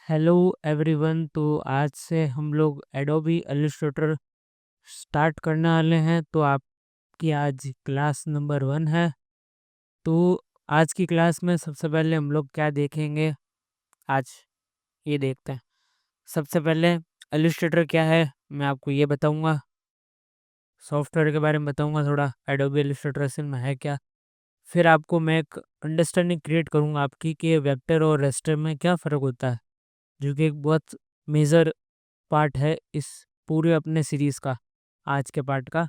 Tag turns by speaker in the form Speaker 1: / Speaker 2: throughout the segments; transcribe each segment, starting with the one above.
Speaker 1: Hello everyone. तो आज से हम लोग एडोबी इलस्ट्रेटर स्टार्ट करने वाले हैं। तो आपकी आज क्लास नंबर 1 है। तो आज की क्लास में सबसे पहले हम लोग क्या देखेंगे आज, ये देखते हैं। सबसे पहले इलस्ट्रेटर क्या है मैं आपको ये बताऊंगा, सॉफ्टवेयर के बारे में बताऊंगा थोड़ा, एडोबी इलस्ट्रेटर असल में है क्या। फिर आपको मैं एक अंडरस्टैंडिंग क्रिएट करूंगा आपकी कि वेक्टर और रेस्टर में क्या फ़र्क होता है, जो कि एक बहुत मेजर पार्ट है इस पूरे अपने सीरीज़ का, आज के पार्ट का।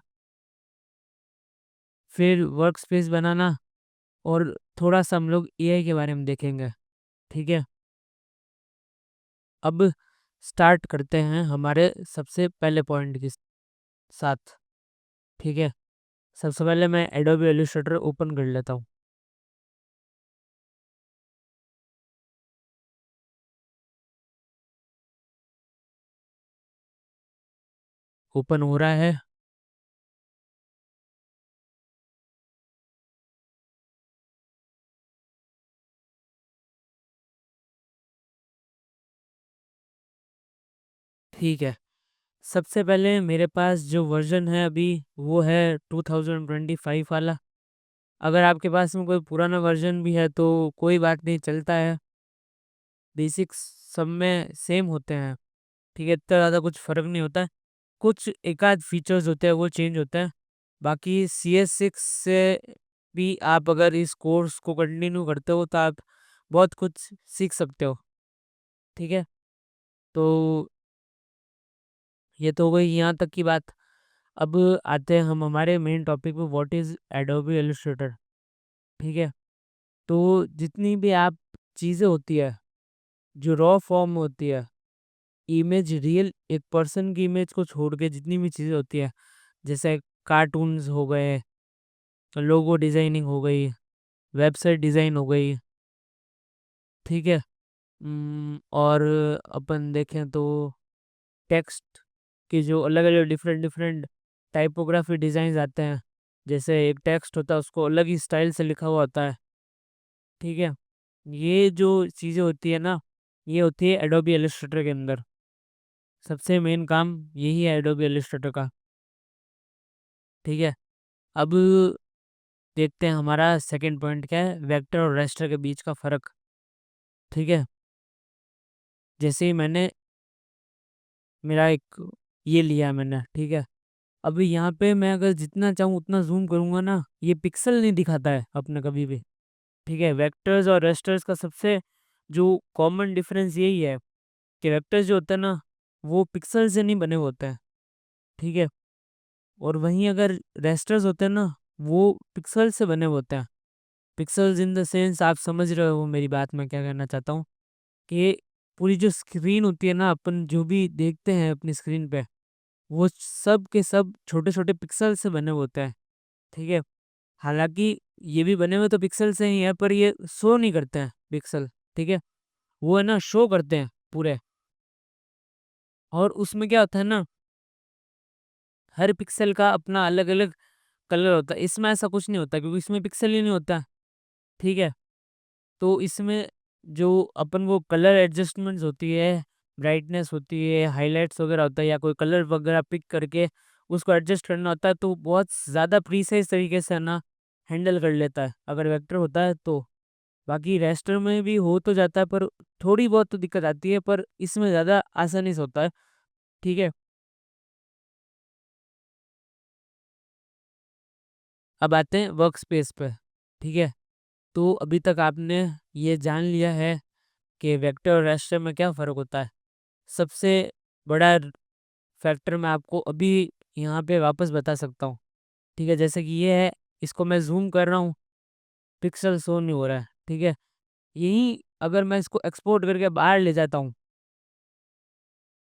Speaker 1: फिर वर्क स्पेस बनाना और थोड़ा-सा हम लोग एआई के बारे में देखेंगे, ठीक है? अब स्टार्ट करते हैं हमारे सबसे पहले पॉइंट के साथ, ठीक है? सबसे पहले मैं एडोबी इलस्ट्रेटर ओपन कर लेता हूँ। ओपन हो रहा है। ठीक है। सबसे पहले मेरे पास जो वर्ज़न है अभी वो है 2025 वाला। अगर आपके पास में कोई पुराना वर्ज़न भी है तो कोई बात नहीं, चलता है। बेसिक्स सब में सेम होते हैं, ठीक है? इतना ज़्यादा कुछ फ़र्क नहीं होता है। कुछ एकाध फीचर्स होते हैं वो चेंज होते हैं। बाकी CS6 से भी आप अगर इस कोर्स को कंटिन्यू करते हो तो आप बहुत कुछ सीख सकते हो, ठीक है? तो ये तो हो गई यहाँ तक की बात। अब आते हैं हम हमारे मेन टॉपिक पे, व्हाट इज़ एडोबी इलस्ट्रेटर, ठीक है? तो जितनी भी आप चीज़ें होती है, जो रॉ फॉर्म होती है, इमेज रियल एक पर्सन की इमेज को छोड़ के जितनी भी चीज़ें होती है, जैसे कार्टून्स हो गए, लोगो डिज़ाइनिंग हो गई, वेबसाइट डिज़ाइन हो गई, ठीक है? और अपन देखें तो टेक्स्ट के जो अलग-अलग डिफरेंट-डिफरेंट टाइपोग्राफी डिज़ाइन्स आते हैं। जैसे एक टेक्स्ट होता है उसको अलग ही स्टाइल से लिखा हुआ होता है, ठीक है? ये जो चीज़ें होती है ना, ये होती है एडोबी इलस्ट्रेटर के अंदर। सबसे मेन काम यही है एडोबी इलस्ट्रेटर का, ठीक है? अब देखते हैं हमारा सेकंड पॉइंट क्या है, वेक्टर और रास्टर के बीच का फ़र्क, ठीक है? जैसे ही मैंने मेरा एक ये लिया मैंने, ठीक है? अभी यहाँ पे मैं अगर जितना चाहूँ उतना ज़ूम करूँगा ना, ये पिक्सल नहीं दिखाता है अपने कभी भी, ठीक है? वेक्टर्स और रास्टर्स का सबसे जो कॉमन डिफरेंस यही है कि वेक्टर्स जो होता है ना, वो पिक्सल से नहीं बने हुए होते हैं, ठीक है? और वहीं अगर रास्टर्स होते हैं ना, वो पिक्सल से बने हुए होते हैं। पिक्सेल्स इन द सेंस, आप समझ रहे हो मेरी बात मैं क्या कहना चाहता हूँ, कि पूरी जो स्क्रीन होती है ना, अपन जो भी देखते हैं अपनी स्क्रीन पे, वो सब के सब छोटे-छोटे पिक्सल से बने हुए होते हैं, ठीक है? हालाँकि ये भी बने हुए तो पिक्सल से ही है, पर ये शो नहीं करते हैं पिक्सल, ठीक है? वो है ना शो करते हैं पूरे। और उसमें क्या होता है ना, हर पिक्सल का अपना अलग-अलग कलर होता है। इसमें ऐसा कुछ नहीं होता क्योंकि इसमें पिक्सल ही नहीं होता, ठीक है? तो इसमें जो अपन वो कलर एडजस्टमेंट्स होती है, ब्राइटनेस होती है, हाइलाइट्स वगैरह होता है, या कोई कलर वगैरह पिक करके उसको एडजस्ट करना होता है, तो बहुत ज़्यादा प्रीसाइज़ तरीके से है ना हैंडल कर लेता है, अगर वेक्टर होता है तो। बाकी रास्टर में भी हो तो जाता है, पर थोड़ी बहुत तो दिक्कत आती है, पर इसमें ज़्यादा आसानी से होता है, ठीक है? अब आते हैं वर्क स्पेस पे, ठीक है? तो अभी तक आपने ये जान लिया है कि वेक्टर और रास्टर में क्या फ़र्क होता है। सबसे बड़ा फैक्टर मैं आपको अभी यहाँ पे वापस बता सकता हूँ, ठीक है? जैसे कि ये है, इसको मैं ज़ूम कर रहा हूँ, पिक्सल शो नहीं हो रहा है, ठीक है? यहीं अगर मैं इसको एक्सपोर्ट करके बाहर ले जाता हूँ,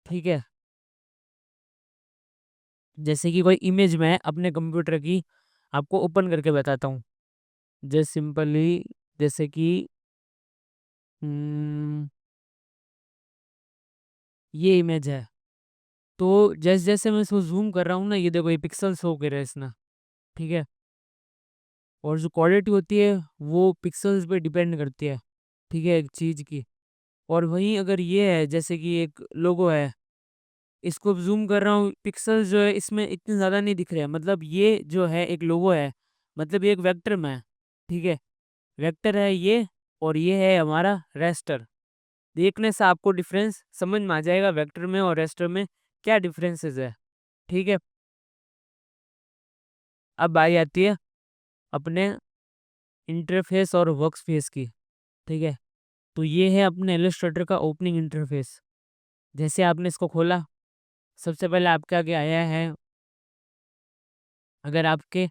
Speaker 1: ठीक है? जैसे कि कोई इमेज मैं अपने कंप्यूटर की आपको ओपन करके बताता हूँ। जस्ट सिंपली, जैसे कि उम, ये इमेज है, तो जैसे-जैसे मैं इसको ज़ूम कर रहा हूँ ना, ये देखो ये पिक्सल शो करे इसने, ठीक है? और जो क्वालिटी होती है वो पिक्सेल्स पे डिपेंड करती है, ठीक है, एक चीज़ की। और वहीं अगर ये है जैसे कि एक लोगो है, इसको ज़ूम कर रहा हूँ, पिक्सेल्स जो है इसमें इतने ज़्यादा नहीं दिख रहे हैं। मतलब ये जो है एक लोगो है, मतलब ये एक वेक्टर में है, ठीक है? वेक्टर है ये और ये है हमारा रास्टर। देखने से आपको डिफरेंस समझ में आ जाएगा वेक्टर में और रास्टर में क्या डिफरेंसेस है, ठीक है? अब बारी आती है अपने इंटरफ़ेस और वर्कस्पेस की, ठीक है? तो ये है अपने इलस्ट्रेटर का ओपनिंग इंटरफ़ेस। जैसे आपने इसको खोला, सबसे पहले आपके आगे आया है, अगर आपके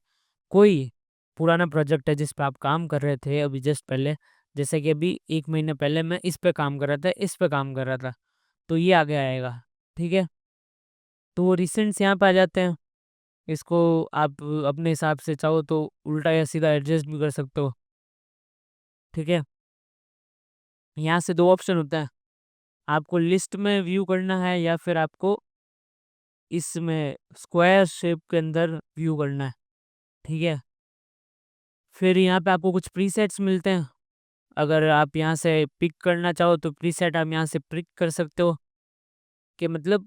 Speaker 1: कोई पुराना प्रोजेक्ट है जिस पे आप काम कर रहे थे अभी जस्ट पहले, जैसे कि अभी 1 महीने पहले मैं इस पे काम कर रहा था, इस पे काम कर रहा था, तो ये आगे आएगा, ठीक है? तो रिसेंट्स यहाँ पे आ जाते हैं। इसको आप अपने हिसाब से चाहो तो उल्टा या सीधा एडजस्ट भी कर सकते हो, ठीक है? यहाँ से 2 ऑप्शन होता है, आपको लिस्ट में व्यू करना है या फिर आपको इसमें स्क्वायर शेप के अंदर व्यू करना है, ठीक है? फिर यहाँ पे आपको कुछ प्रीसेट्स मिलते हैं। अगर आप यहाँ से पिक करना चाहो तो प्रीसेट आप यहाँ से पिक कर सकते हो कि मतलब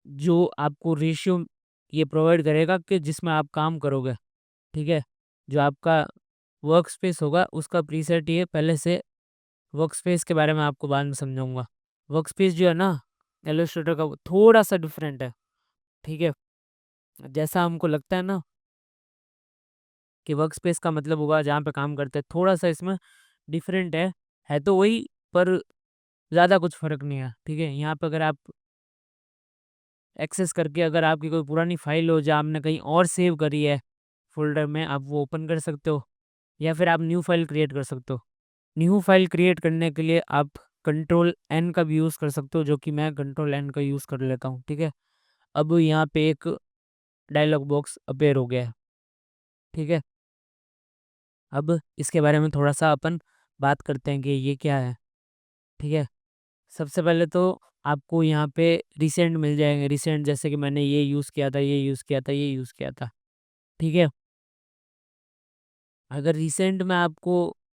Speaker 1: जो आपको रेशियो ये प्रोवाइड करेगा कि जिसमें आप काम करोगे, ठीक है? जो आपका वर्क स्पेस होगा उसका प्रीसेट ये पहले से, वर्क स्पेस के बारे में आपको बाद में समझाऊँगा। वर्क स्पेस जो है ना इलस्ट्रेटर का वो थोड़ा-सा डिफरेंट है, ठीक है? जैसा हमको लगता है ना कि वर्क स्पेस का मतलब होगा जहाँ पे काम करते हैं, थोड़ा-सा इसमें डिफरेंट है तो वही पर ज़्यादा कुछ फ़र्क नहीं है, ठीक है? यहाँ पे अगर आप एक्सेस करके अगर आपकी कोई पुरानी फ़ाइल हो जो आपने कहीं और सेव करी है फ़ोल्डर में, आप वो ओपन कर सकते हो या फिर आप न्यू फ़ाइल क्रिएट कर सकते हो। न्यू फ़ाइल क्रिएट करने के लिए आप कंट्रोल एन का भी यूज़ कर सकते हो, जो कि मैं कंट्रोल एन का यूज़ कर लेता हूँ, ठीक है? अब यहाँ पे एक डायलॉग बॉक्स अपीयर हो गया है, ठीक है? अब इसके बारे में थोड़ा-सा अपन बात करते हैं कि ये क्या है, ठीक है? सबसे पहले तो आपको यहाँ पे रिसेंट मिल जाएँगे, रिसेंट जैसे कि मैंने ये यूज़ किया था, ये यूज़ किया था, ये यूज़ किया था, ठीक है? अगर रिसेंट में आपको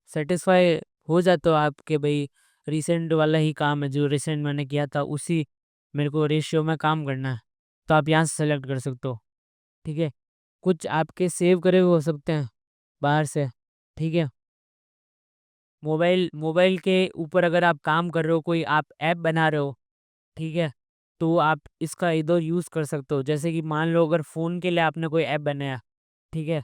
Speaker 1: सैटिस्फाई हो जाते हो आप कि भई रिसेंट वाला ही काम है, जो रिसेंट मैंने किया था उसी मेरे को रेशियो में काम करना है, तो आप यहाँ से सेलेक्ट कर सकते हो, ठीक है? कुछ आपके सेव करे हुए हो सकते हैं बाहर से, ठीक है? मोबाइल मोबाइल के ऊपर अगर आप काम कर रहे हो, कोई आप ऐप बना रहे हो, ठीक है? तो आप इसका इधर यूज़ कर सकते हो। जैसे कि मान लो अगर फ़ोन के लिए आपने कोई ऐप बनाया, ठीक है?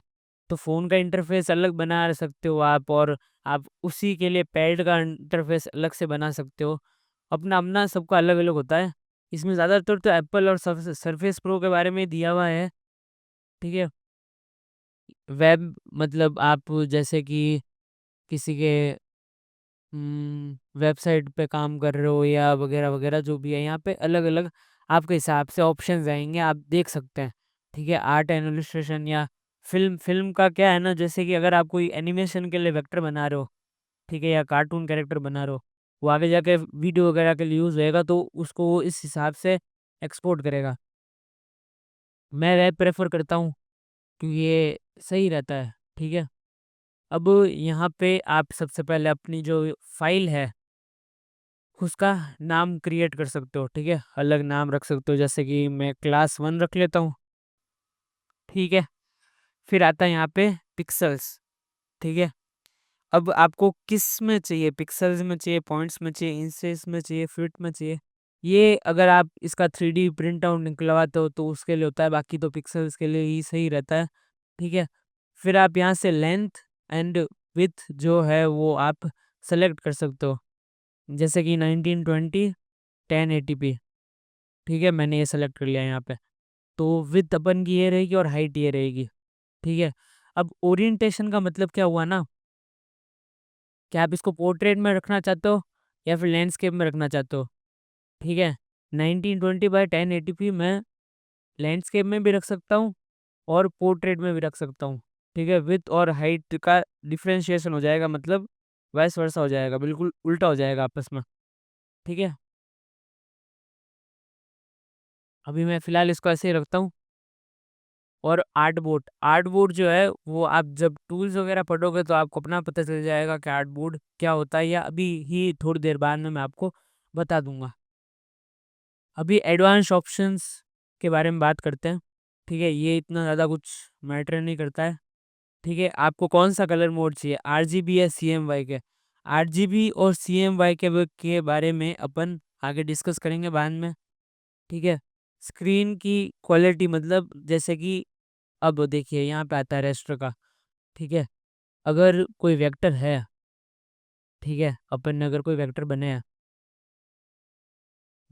Speaker 1: तो फ़ोन का इंटरफ़ेस अलग बना सकते हो आप और आप उसी के लिए पैड का इंटरफ़ेस अलग से बना सकते हो। अपना-अपना सबका अलग-अलग होता है। इसमें ज़्यादातर तो एप्पल और सरफ़ेस प्रो के बारे में दिया हुआ है, ठीक है? वेब मतलब आप जैसे कि किसी के वेबसाइट पे काम कर रहे हो या वगैरह-वगैरह जो भी है, यहाँ पे अलग-अलग आपके हिसाब से ऑप्शंस आएँगे, आप देख सकते हैं, ठीक है? आर्ट एंड इलस्ट्रेशन या फ़िल्म फ़िल्म का क्या है ना, जैसे कि अगर आप कोई एनिमेशन के लिए वेक्टर बना रहे हो, ठीक है? या कार्टून कैरेक्टर बना रहे हो, वो आगे जाके वीडियो वगैरह के लिए यूज़ होएगा, तो उसको वो इस हिसाब से एक्सपोर्ट करेगा। मैं वेब प्रेफ़र करता हूँ क्योंकि ये सही रहता है, ठीक है? अब यहाँ पे आप सबसे पहले अपनी जो फ़ाइल है उसका नाम क्रिएट कर सकते हो, ठीक है? अलग नाम रख सकते हो जैसे कि मैं क्लास 1 रख लेता हूँ, ठीक है? फिर आता है यहाँ पे पिक्सेल्स, ठीक है? अब आपको किस में चाहिए? पिक्सेल्स में चाहिए, पॉइंट्स में चाहिए, इंचेस में चाहिए, फीट में चाहिए? ये अगर आप इसका 3D प्रिंट आउट निकलवाते हो तो उसके लिए होता है, बाकी तो पिक्सेल्स के लिए ही सही रहता है, ठीक है? फिर आप यहाँ से लेंथ एंड विड्थ जो है वो आप सेलेक्ट कर सकते हो। जैसे कि 1920 1080p, ठीक है? मैंने ये सेलेक्ट कर लिया यहाँ पे। तो विड्थ अपन की ये रहेगी और हाइट ये रहेगी, ठीक है? अब ओरिएंटेशन का मतलब क्या हुआ ना, कि आप इसको पोर्ट्रेट में रखना चाहते हो या फिर लैंडस्केप में रखना चाहते हो, ठीक है? 1920 बाय 1080p मैं लैंडस्केप में भी रख सकता हूँ और पोर्ट्रेट में भी रख सकता हूँ, ठीक है? विड्थ और हाइट का डिफरेंशिएशन हो जाएगा, मतलब वाइस वर्सा हो जाएगा, बिल्कुल उल्टा हो जाएगा आपस में, ठीक है? अभी मैं फ़िलहाल इसको ऐसे ही रखता हूँ। और आर्टबोर्ड। आर्टबोर्ड जो है वो आप जब टूल्स वगैरह पढ़ोगे तो आपको अपना पता चल जाएगा कि आर्टबोर्ड क्या होता है, या अभी ही थोड़ी देर बाद में मैं आपको बता दूंगा। अभी एडवांस ऑप्शंस के बारे में बात करते हैं। ठीक है, ये इतना ज़्यादा कुछ मैटर नहीं करता है। ठीक है, आपको कौन सा कलर मोड चाहिए, आरजीबी या सीएमवाई के? आरजीबी और सीएमवाई के बारे में अपन आगे डिस्कस करेंगे बाद में। ठीक है, स्क्रीन की क्वालिटी मतलब जैसे कि अब देखिए यहाँ पे आता है रेस्टर का। ठीक है, अगर कोई वेक्टर है, ठीक है, अपन ने अगर कोई वेक्टर बने हैं,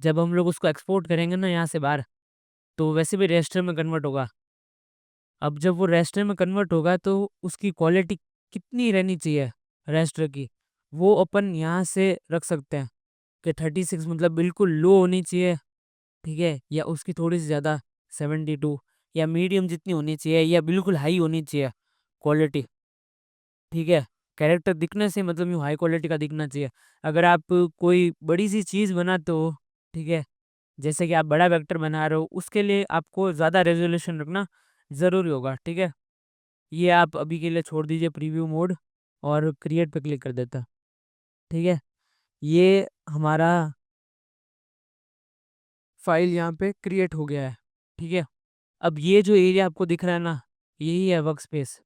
Speaker 1: जब हम लोग उसको एक्सपोर्ट करेंगे ना यहाँ से बाहर, तो वैसे भी रेस्टर में कन्वर्ट होगा। अब जब वो रेस्टर में कन्वर्ट होगा तो उसकी क्वालिटी कितनी रहनी चाहिए रेस्टर की, वो अपन यहाँ से रख सकते हैं कि 36 मतलब बिल्कुल लो होनी चाहिए। ठीक है, या उसकी थोड़ी सी ज़्यादा 72, या मीडियम जितनी होनी चाहिए, या बिल्कुल हाई होनी चाहिए क्वालिटी। ठीक है, कैरेक्टर दिखने से मतलब यूँ हाई क्वालिटी का दिखना चाहिए। अगर आप कोई बड़ी सी चीज़ बनाते हो, ठीक है, जैसे कि आप बड़ा वेक्टर बना रहे हो, उसके लिए आपको ज़्यादा रेजोल्यूशन रखना ज़रूरी होगा। ठीक है, ये आप अभी के लिए छोड़ दीजिए प्रीव्यू मोड, और क्रिएट पे क्लिक कर देता। ठीक है, ये हमारा फाइल यहाँ पे क्रिएट हो गया है। ठीक है, अब ये जो एरिया आपको दिख रहा है ना, यही है वर्क स्पेस।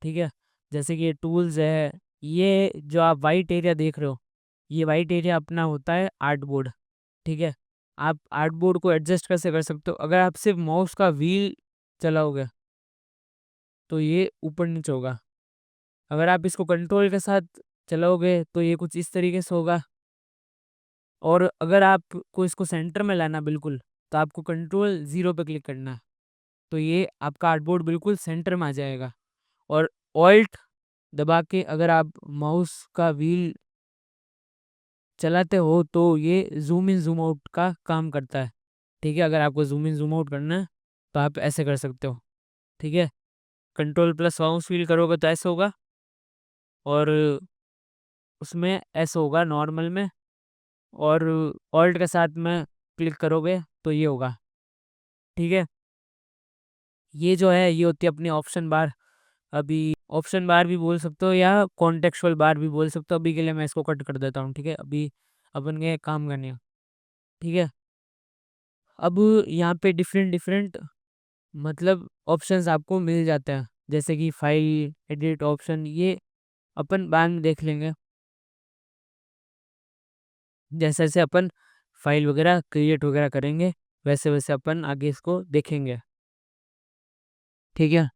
Speaker 1: ठीक है, जैसे कि ये टूल्स है, ये जो आप वाइट एरिया देख रहे हो, ये वाइट एरिया अपना होता है आर्ट बोर्ड। ठीक है, आप आर्ट बोर्ड को एडजस्ट कैसे कर सकते हो, अगर आप सिर्फ माउस का व्हील चलाओगे तो ये ऊपर नीचे होगा। अगर आप इसको कंट्रोल के साथ चलाओगे तो ये कुछ इस तरीके से होगा। और अगर आपको इसको सेंटर में लाना बिल्कुल, तो आपको कंट्रोल 0 पे क्लिक करना है, तो ये आपका आर्टबोर्ड बिल्कुल सेंटर में आ जाएगा। और ऑल्ट दबा के अगर आप माउस का व्हील चलाते हो तो ये ज़ूम इन ज़ूम आउट का काम करता है। ठीक है, अगर आपको ज़ूम इन ज़ूम आउट करना है तो आप ऐसे कर सकते हो। ठीक है, कंट्रोल प्लस माउस व्हील करोगे तो ऐसे होगा, और उसमें ऐसे होगा नॉर्मल में, और ऑल्ट के साथ में क्लिक करोगे तो ये होगा। ठीक है, ये जो है ये होती है अपनी ऑप्शन बार। अभी ऑप्शन बार भी बोल सकते हो या कॉन्टेक्चुअल बार भी बोल सकते हो। अभी के लिए मैं इसको कट कर देता हूँ। ठीक है, अभी अपन के काम करने हैं। ठीक है, अब यहाँ पे डिफरेंट डिफरेंट मतलब ऑप्शंस आपको मिल जाते हैं, जैसे कि फाइल एडिट ऑप्शन, ये अपन बाद में देख लेंगे। जैसे जैसे अपन फाइल वगैरह क्रिएट वगैरह करेंगे, वैसे वैसे अपन आगे इसको देखेंगे। ठीक है,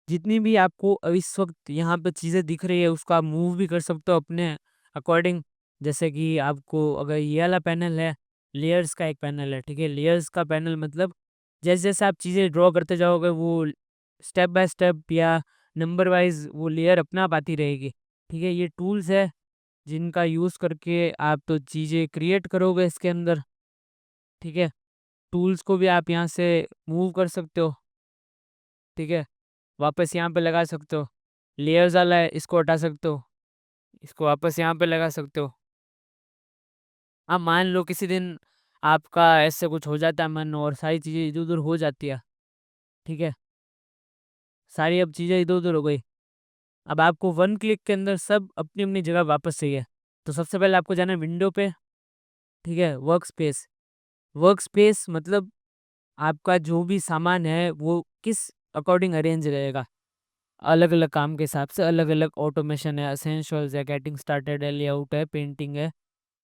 Speaker 1: जितनी भी आपको इस वक्त यहाँ पे चीज़ें दिख रही है उसको आप मूव भी कर सकते हो अपने अकॉर्डिंग। जैसे कि आपको अगर ये वाला पैनल है, लेयर्स का एक पैनल है। ठीक है, लेयर्स का पैनल मतलब जैसे जैसे आप चीज़ें ड्रॉ करते जाओगे वो स्टेप बाय स्टेप या नंबर वाइज वो लेयर अपना आप आती रहेगी। ठीक है, ये टूल्स है जिनका यूज़ करके आप तो चीज़ें क्रिएट करोगे इसके अंदर। ठीक है, टूल्स को भी आप यहाँ से मूव कर सकते हो। ठीक है, वापस यहाँ पे लगा सकते हो। लेयर्स वाला है, इसको हटा सकते हो, इसको वापस यहाँ पे लगा सकते हो। अब मान लो किसी दिन आपका ऐसे कुछ हो जाता है मन, और सारी चीज़ें इधर उधर हो जाती है। ठीक है, सारी अब चीज़ें इधर उधर हो गई। अब आपको वन क्लिक के अंदर सब अपनी अपनी जगह वापस चाहिए, तो सबसे पहले आपको जाना है विंडो पे। ठीक है, वर्क स्पेस। वर्क स्पेस मतलब आपका जो भी सामान है वो किस अकॉर्डिंग अरेंज रहेगा, अलग अलग काम के हिसाब से अलग अलग ऑटोमेशन है, असेंशियल्स है, गेटिंग स्टार्टेड है, लेआउट है, पेंटिंग है,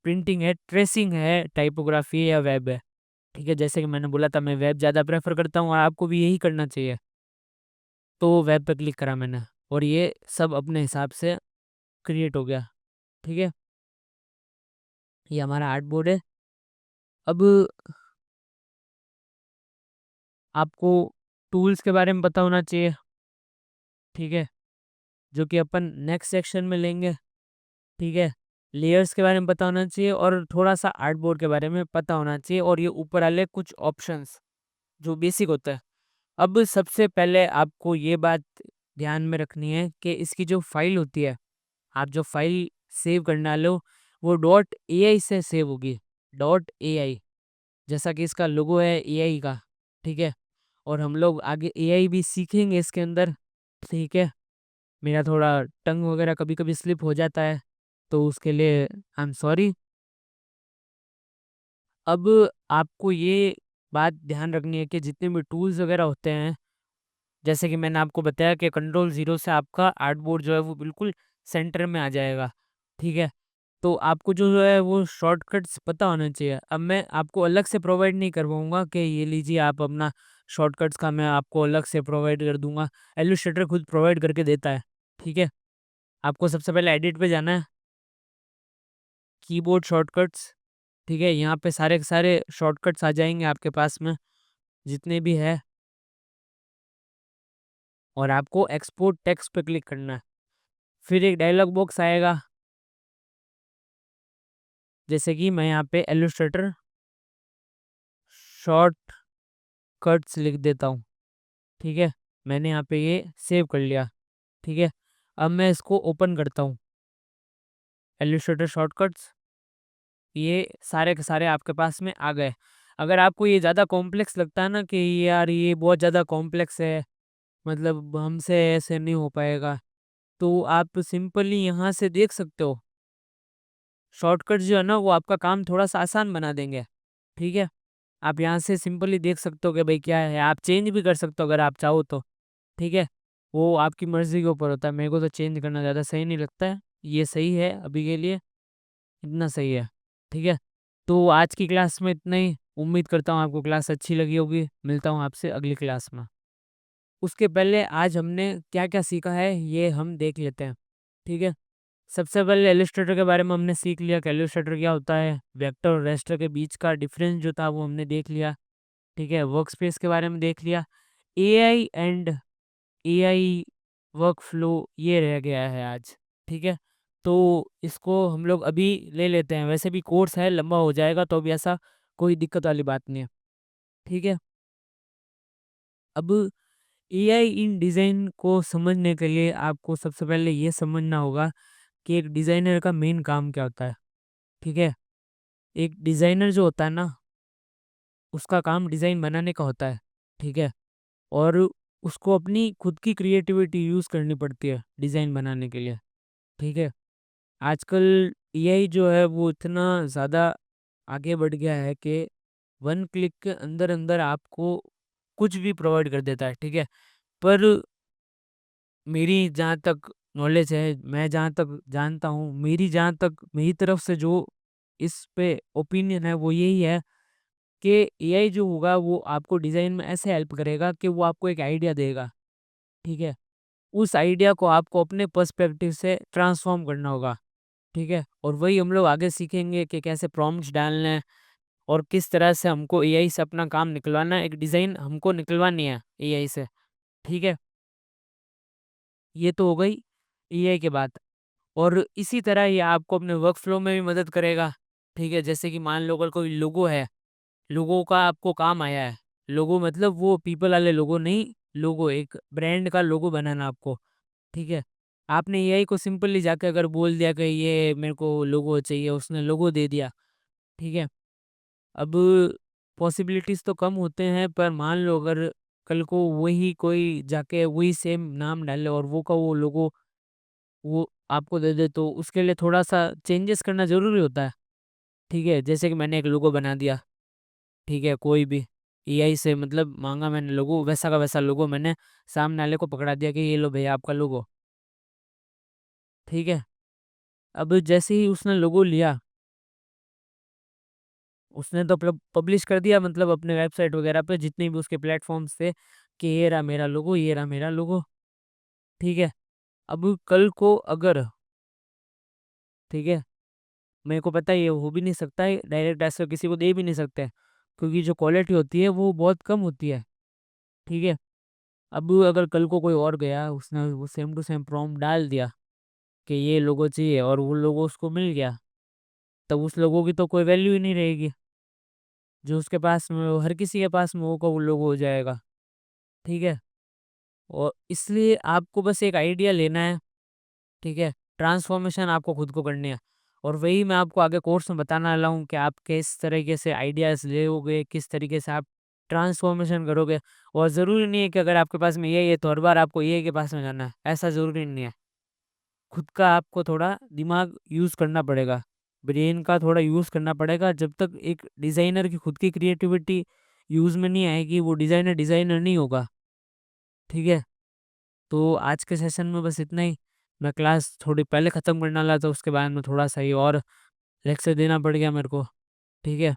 Speaker 1: प्रिंटिंग है, ट्रेसिंग है, टाइपोग्राफी है, या वेब है। ठीक है, जैसे कि मैंने बोला था मैं वेब ज़्यादा प्रेफर करता हूँ और आपको भी यही करना चाहिए, तो वेब पे क्लिक करा मैंने और ये सब अपने हिसाब से क्रिएट हो गया। ठीक है, ये हमारा आर्ट बोर्ड है। अब आपको टूल्स के बारे में पता होना चाहिए। ठीक है, जो कि अपन नेक्स्ट सेक्शन में लेंगे। ठीक है, लेयर्स के बारे में पता होना चाहिए और थोड़ा सा आर्ट बोर्ड के बारे में पता होना चाहिए, और ये ऊपर वाले कुछ ऑप्शंस जो बेसिक होता है। अब सबसे पहले आपको ये बात ध्यान में रखनी है कि इसकी जो फाइल होती है, आप जो फाइल सेव करने वाले हो वो डॉट एआई से सेव होगी। डॉट एआई, जैसा कि इसका लोगो है एआई का। ठीक है, और हम लोग आगे एआई भी सीखेंगे इसके अंदर, ठीक है। मेरा थोड़ा टंग वगैरह कभी-कभी स्लिप हो जाता है, तो उसके लिए आई एम सॉरी। अब आपको ये बात ध्यान रखनी है कि जितने भी टूल्स वगैरह होते हैं, जैसे कि मैंने आपको बताया कि कंट्रोल ज़ीरो से आपका आर्टबोर्ड जो है वो बिल्कुल सेंटर में आ जाएगा, ठीक है। तो आपको जो है वो शॉर्टकट्स पता होना चाहिए। अब मैं आपको अलग से प्रोवाइड नहीं करवाऊँगा कि ये लीजिए आप अपना शॉर्टकट्स का मैं आपको अलग से प्रोवाइड कर दूँगा। इलस्ट्रेटर खुद प्रोवाइड करके देता है, ठीक है। आपको सबसे पहले एडिट पे जाना है, कीबोर्ड शॉर्टकट्स, ठीक है। यहाँ पे सारे के सारे शॉर्टकट्स आ जाएँगे आपके पास में, जितने भी है, और आपको एक्सपोर्ट टेक्स्ट पे क्लिक करना है। फिर एक डायलॉग बॉक्स आएगा, जैसे कि मैं यहाँ पे इलस्ट्रेटर शॉर्टकट्स लिख देता हूँ, ठीक है। मैंने यहाँ पे ये सेव कर लिया, ठीक है। अब मैं इसको ओपन करता हूँ, इलस्ट्रेटर शॉर्टकट्स, ये सारे के सारे आपके पास में आ गए। अगर आपको ये ज़्यादा कॉम्प्लेक्स लगता है ना कि यार ये बहुत ज़्यादा कॉम्प्लेक्स है, मतलब हमसे ऐसे नहीं हो पाएगा, तो आप सिंपली यहाँ से देख सकते हो। शॉर्टकट जो है ना वो आपका काम थोड़ा-सा आसान बना देंगे, ठीक है। आप यहाँ से सिंपली देख सकते हो कि भाई क्या है, आप चेंज भी कर सकते हो अगर आप चाहो तो, ठीक है। वो आपकी मर्ज़ी के ऊपर होता है, मेरे को तो चेंज करना ज़्यादा सही नहीं लगता है। ये सही है अभी के लिए, इतना सही है, ठीक है। तो आज की क्लास में इतना ही, उम्मीद करता हूँ आपको क्लास अच्छी लगी होगी। मिलता हूँ आपसे अगली क्लास में। उसके पहले आज हमने क्या-क्या सीखा है ये हम देख लेते हैं, ठीक है। सबसे पहले इलस्ट्रेटर के बारे में हमने सीख लिया कि इलस्ट्रेटर क्या होता है, वेक्टर और रास्टर के बीच का डिफरेंस जो था वो हमने देख लिया, ठीक है। वर्कस्पेस के बारे में देख लिया। एआई एंड एआई वर्कफ्लो ये रह गया है आज, ठीक है। तो इसको हम लोग अभी ले लेते हैं, वैसे भी कोर्स है लंबा हो जाएगा तो अभी ऐसा कोई दिक्कत वाली बात नहीं है, ठीक है। अब एआई इन डिज़ाइन को समझने के लिए आपको सबसे पहले ये समझना होगा कि एक डिज़ाइनर का मेन काम क्या होता है, ठीक है। एक डिज़ाइनर जो होता है ना, उसका काम डिज़ाइन बनाने का होता है, ठीक है। और उसको अपनी खुद की क्रिएटिविटी यूज़ करनी पड़ती है डिज़ाइन बनाने के लिए, ठीक है। आजकल एआई जो है वो इतना ज़्यादा आगे बढ़ गया है कि वन क्लिक के अंदर-अंदर आपको कुछ भी प्रोवाइड कर देता है, ठीक है। पर मेरी जहाँ तक नॉलेज है, मैं जहाँ तक जानता हूँ, मेरी जहाँ तक मेरी तरफ से जो इस पे ओपिनियन है वो यही है कि एआई जो होगा वो आपको डिज़ाइन में ऐसे हेल्प करेगा कि वो आपको एक आइडिया देगा, ठीक है। उस आइडिया को आपको अपने पर्सपेक्टिव से ट्रांसफ़ॉर्म करना होगा, ठीक है। और वही हम लोग आगे सीखेंगे कि कैसे प्रॉम्प्ट्स डालने हैं और किस तरह से हमको एआई से अपना काम निकलवाना है, एक डिज़ाइन हमको निकलवानी है एआई से, ठीक है। ये तो हो गई एआई की बात। और इसी तरह ये आपको अपने वर्क फ्लो में भी मदद करेगा, ठीक है। जैसे कि मान लो अगर कोई लोगो है, लोगो का आपको काम आया है, लोगो मतलब वो पीपल वाले लोगो नहीं, लोगो एक ब्रांड का लोगो बनाना आपको, ठीक है। आपने एआई को सिंपली जाके अगर बोल दिया कि ये मेरे को लोगो चाहिए, उसने लोगो दे दिया, ठीक है। अब पॉसिबिलिटीज़ तो कम होते हैं, पर मान लो अगर कल को वही कोई जाके वही सेम नाम डाले और वो का वो लोगो वो आपको दे दे, तो उसके लिए थोड़ा-सा चेंजेस करना ज़रूरी होता है, ठीक है। जैसे कि मैंने एक लोगो बना दिया, ठीक है, कोई भी एआई से मतलब माँगा मैंने लोगो, वैसा का वैसा लोगो मैंने सामने वाले को पकड़ा दिया कि ये लो भैया आपका लोगो, ठीक है। अब जैसे ही उसने लोगो लिया, उसने तो पब्लिश कर दिया मतलब अपने वेबसाइट वगैरह पे जितने भी उसके प्लेटफ़ॉर्म्स थे कि ये रहा मेरा लोगो, ये रहा मेरा लोगो, ठीक है। अब कल को अगर, ठीक है, मेरे को पता है ये हो भी नहीं सकता है, डायरेक्ट ऐसे किसी को दे भी नहीं सकते हैं, क्योंकि जो क्वालिटी होती है वो बहुत कम होती है, ठीक है। अब अगर कल को कोई और गया, उसने वो सेम टू सेम प्रॉम्प्ट डाल दिया कि ये लोगो चाहिए और वो लोगो उसको मिल गया, तब उस लोगो की तो कोई वैल्यू ही नहीं रहेगी। जो उसके पास में हो, हर किसी के पास में वो लोगो हो जाएगा, ठीक है। और इसलिए आपको बस एक आइडिया लेना है, ठीक है। ट्रांसफ़ॉर्मेशन आपको खुद को करनी है और वही मैं आपको आगे कोर्स में बताने वाला हूँ कि आप किस तरीके से आइडियाज़ लोगे, किस तरीके से आप ट्रांसफ़ॉर्मेशन करोगे। और ज़रूरी नहीं है कि अगर आपके पास में एआई है तो हर बार आपको एआई के पास में जाना है, ऐसा ज़रूरी नहीं है। खुद का आपको थोड़ा दिमाग यूज़ करना पड़ेगा, ब्रेन का थोड़ा यूज़ करना पड़ेगा। जब तक एक डिज़ाइनर की खुद की क्रिएटिविटी यूज़ में नहीं आएगी, वो डिज़ाइनर डिज़ाइनर नहीं होगा, ठीक है? तो आज के सेशन में बस इतना ही। मैं क्लास थोड़ी पहले ख़त्म करने वाला था, उसके बाद में थोड़ा-सा ही और लेक्चर देना पड़ गया मेरे को, ठीक है?